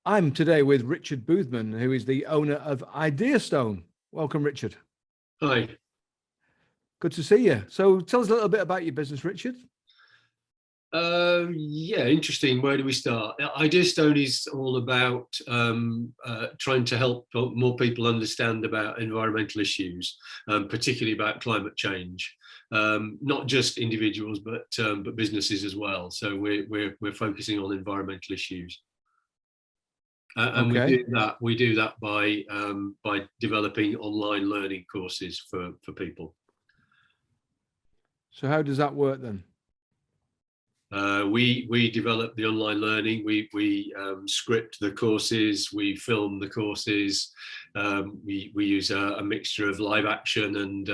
I'm today with Richard Boothman, who is the owner of Ideostone. Welcome, Richard. Hi. Good to see you. So tell us a little bit about your business, Richard. Yeah, interesting. Where do we start? Ideostone is all about trying to help more people understand about environmental issues, particularly about climate change. Not just individuals, but businesses as well. So we're focusing on environmental issues. And Okay. we do that by developing online learning courses for people. So how does that work then? We develop the online learning. We script the courses. We film the courses. We use a mixture of live action and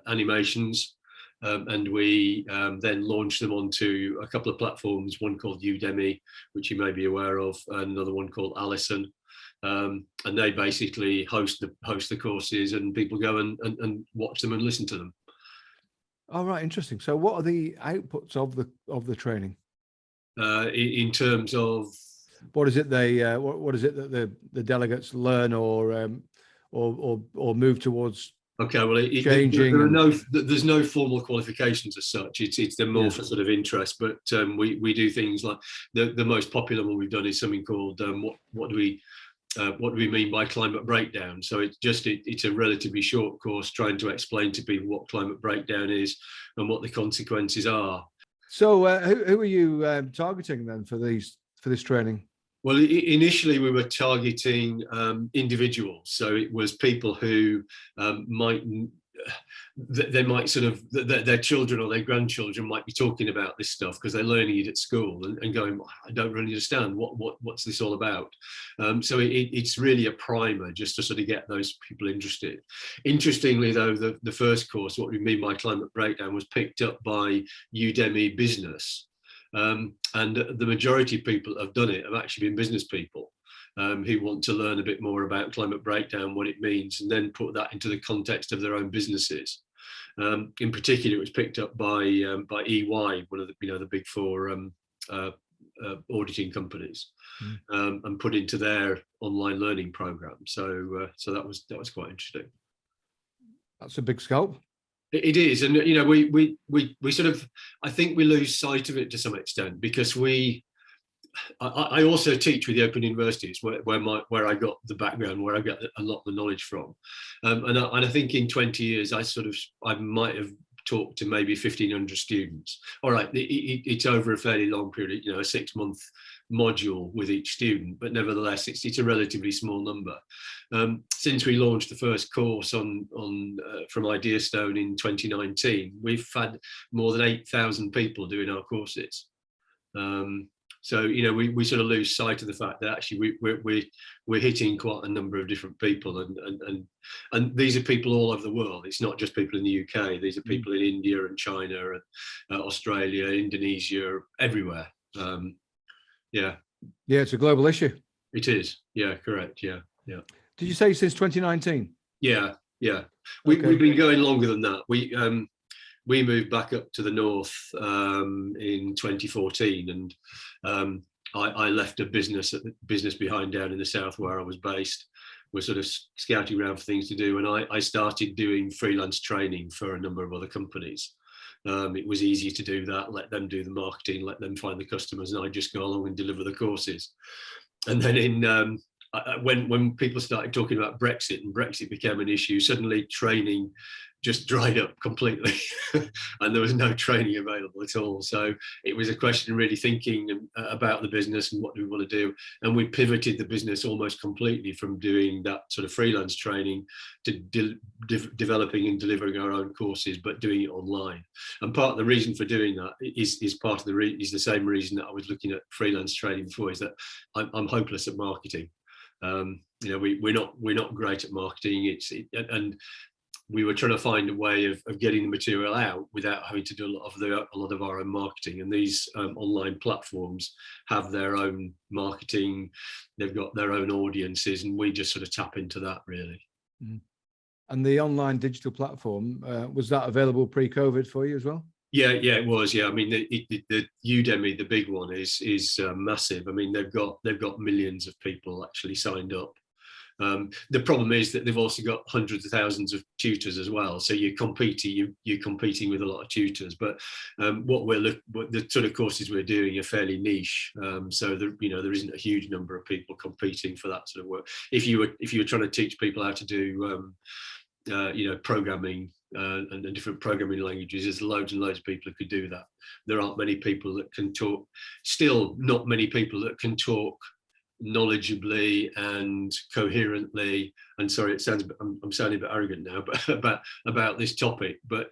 animations. And we then launch them onto a couple of platforms, one called Udemy, which you may be aware of, and another one called Allison. And they basically host the courses, and people go and watch them and listen to them. All right, interesting. So what are the outputs of the training? In terms of what is it they what is it that the delegates learn or move towards? Okay, well, there's no formal qualifications as such. They're more for sort of interest, but we do things like the most popular one we've done is something called what do we mean by climate breakdown? So it's a relatively short course trying to explain to people what climate breakdown is and what the consequences are. So who are you targeting then for this training? Well, initially we were targeting individuals, so it was people who might sort of their children or their grandchildren might be talking about this stuff because they're learning it at school and going, I don't really understand what's this all about. So it's really a primer just to sort of get those people interested. Interestingly, though, the first course, what we mean by climate breakdown, was picked up by Udemy Business. And the majority of people have done it have actually been business people who want to learn a bit more about climate breakdown, what it means, and then put that into the context of their own businesses. In particular, it was picked up by EY, one of the big four auditing companies, and put into their online learning program. So that was quite interesting. That's a big scope. It is, and we sort of, I think we lose sight of it to some extent because I also teach with the Open Universities where I got the background, where I got a lot of the knowledge from, and I think in 20 years I might have talked to maybe 1,500 students. All right, it's over a fairly long period, a 6-month module with each student, but nevertheless it's a relatively small number. Since we launched the first course from Ideostone in 2019, we've had more than 8,000 people doing our courses. So we sort of lose sight of the fact that actually we're hitting quite a number of different people, and these are people all over the world. It's not just people in the UK. These are people in India and China and Australia, Indonesia, everywhere. Yeah, it's a global issue. It is. Yeah, correct. Yeah. Did you say since 2019? Yeah. We've been going longer than that. We moved back up to the north in 2014, and I left a business behind down in the south where I was based. We're sort of scouting around for things to do, and I started doing freelance training for a number of other companies. It was easy to do that, let them do the marketing, let them find the customers, and I just go along and deliver the courses. And then when people started talking about Brexit and Brexit became an issue, suddenly training just dried up completely and there was no training available at all. So it was a question of really thinking about the business and what do we want to do. And we pivoted the business almost completely from doing that sort of freelance training to developing and delivering our own courses, but doing it online. And part of the reason for doing that is the same reason that I was looking at freelance training before, is that I'm hopeless at marketing. We're not great at marketing. And we were trying to find a way of getting the material out without having to do a lot of our own marketing. And these online platforms have their own marketing, they've got their own audiences, and we just sort of tap into that, really. And the online digital platform, was that available pre-COVID for you as well? Yeah, it was. Yeah, I mean, the Udemy, the big one, is massive. I mean, they've got millions of people actually signed up. The problem is that they've also got hundreds of thousands of tutors as well. So you're competing with a lot of tutors. But what the sort of courses we're doing are fairly niche. So there isn't a huge number of people competing for that sort of work. If you were trying to teach people how to do programming and different programming languages, there's loads and loads of people who could do that. There aren't many people that can talk. Still, not many people that can talk knowledgeably and coherently, and sorry, it sounds I'm sounding a bit arrogant now, but about this topic. But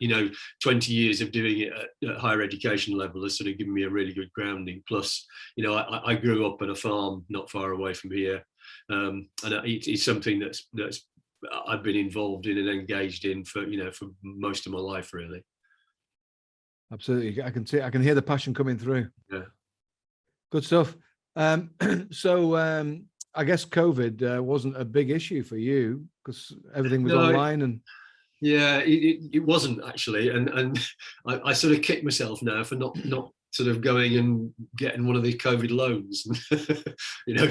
20 years of doing it at higher education level has sort of given me a really good grounding. Plus, I grew up on a farm not far away from here, and it's something that's I've been involved in and engaged in for most of my life, really. Absolutely, I can hear the passion coming through. Yeah, good stuff. So I guess COVID wasn't a big issue for you because everything was online and. Yeah, it wasn't actually, and I sort of kick myself now for not sort of going and getting one of these COVID loans,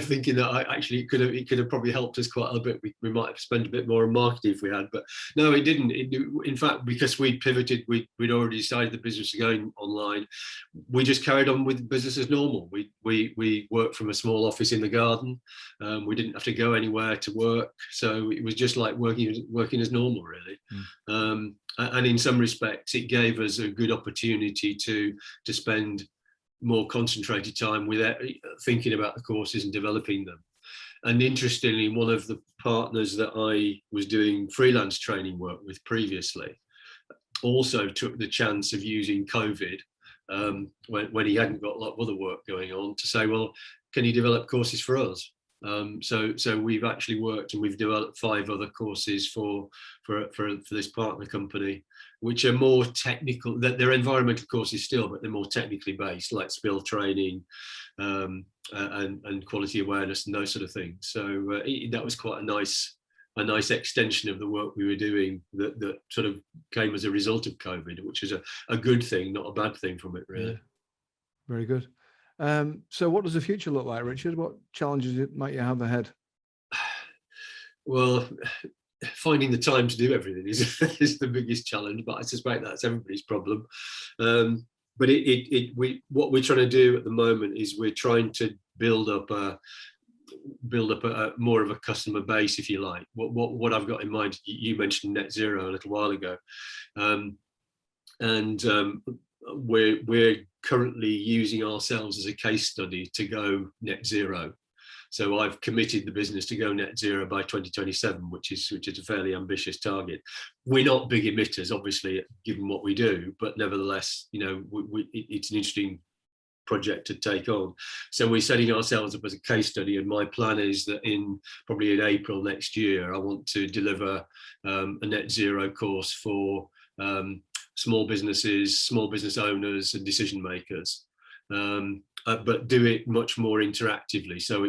thinking that it could have probably helped us quite a bit. We might have spent a bit more on marketing if we had, but no, it didn't. In fact, because we'd pivoted, we'd already decided the business was going online. We just carried on with business as normal. We worked from a small office in the garden. We didn't have to go anywhere to work, so it was just like working as normal, really. And in some respects, it gave us a good opportunity to spend more concentrated time with thinking about the courses and developing them. And interestingly, one of the partners that I was doing freelance training work with previously also took the chance of using COVID when he hadn't got a lot of other work going on to say, well, can you develop courses for us? So we've actually worked and we've developed 5 other courses for this partner company, which are more technical. They're environmental courses still, but they're more technically based, like spill training and quality awareness and those sort of things. So that was quite a nice extension of the work we were doing that sort of came as a result of COVID, which is a good thing, not a bad thing from it, really. Yeah. Very good. So what does the future look like, Richard? What challenges might you have ahead? Well, finding the time to do everything is the biggest challenge, but I suspect that's everybody's problem. But what we're trying to do at the moment is we're trying to build up a more of a customer base, if you like. What I've got in mind, you mentioned net zero a little while ago, and we're currently using ourselves as a case study to go net zero. So I've committed the business to go net zero by 2027, which is a fairly ambitious target. We're not big emitters, obviously, given what we do, but nevertheless, it's an interesting project to take on. So we're setting ourselves up as a case study, and my plan is that probably in April next year, I want to deliver a net zero course for small businesses, small business owners and decision makers, but do it much more interactively. So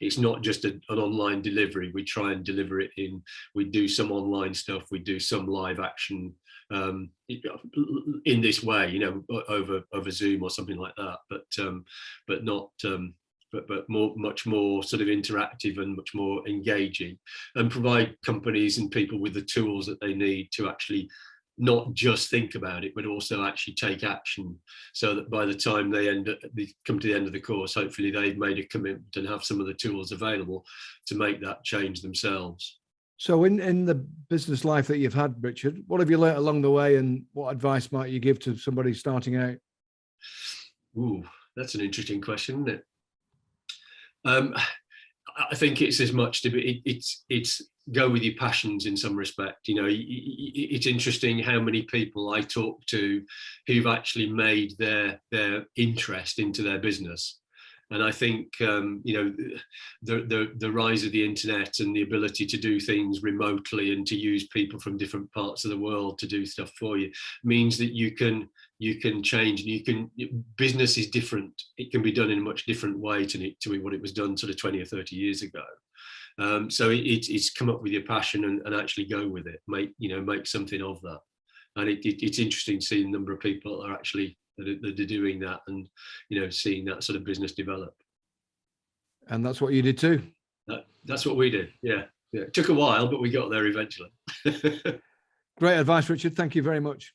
it's not just an online delivery. We try and deliver it we do some online stuff, we do some live action in this way, over Zoom or something like that, but not but much more sort of interactive and much more engaging, and provide companies and people with the tools that they need to actually not just think about it, but also actually take action, so that by the time they come to the end of the course, hopefully they've made a commitment and have some of the tools available to make that change themselves. So in the business life that you've had, Richard, what have you learned along the way, and what advice might you give to somebody starting out? Ooh, that's an interesting question, isn't it? I think it's as much to be, it's go with your passions in some respect. It's interesting how many people I talk to who've actually made their interest into their business. And I think, the rise of the internet and the ability to do things remotely and to use people from different parts of the world to do stuff for you means that you can change, and business is different. It can be done in a much different way to what it was done sort of 20 or 30 years ago. So it's come up with your passion and actually go with it, make something of that. and it's interesting seeing the number of people that are actually that are doing that, and seeing that sort of business develop. And that's what you did too. That's what we did. Yeah. It took a while, but we got there eventually. Great advice, Richard. Thank you very much.